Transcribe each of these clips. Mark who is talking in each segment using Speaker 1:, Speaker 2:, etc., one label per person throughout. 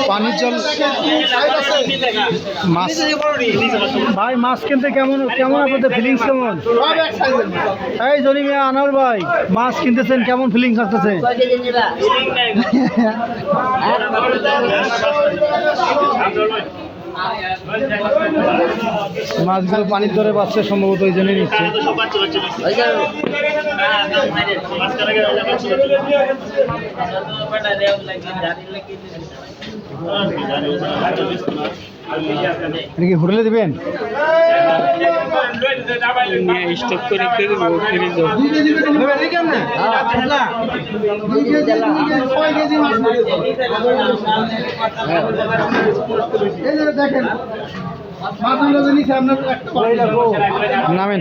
Speaker 1: পানির জল মাছ ভাই মাছ কিনতে কেমন কেমন আপনাদের ফিলিংস কেমন? এই জনি মিয়া আনোয়ার ভাই মাছ কিনতেছেন কেমন ফিলিংস আসতেছে? মাছগুলো পানির দরে বাচ্চা সম্ভবত ওই জন্যই নিচ্ছে। কি হোটেলে দিবেন? স্টপ করে দেখেন নামেন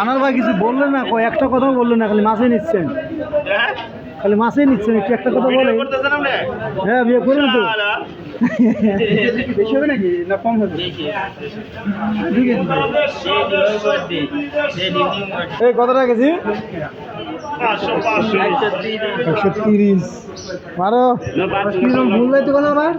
Speaker 1: আনার ভাই কিছু বললেন না, একটা কথাও বললেন না, খালি মাছে নিচ্ছেন, খালি মাছেই নিচ্ছেন, একটু একটা কথা বলে। হ্যাঁ বিয়ে করবেন তো? বেশি হবে নাকি না কম হবে? এই কত টাকা কেজি? 130। মারো ভুল যাইতে কোনো আবার।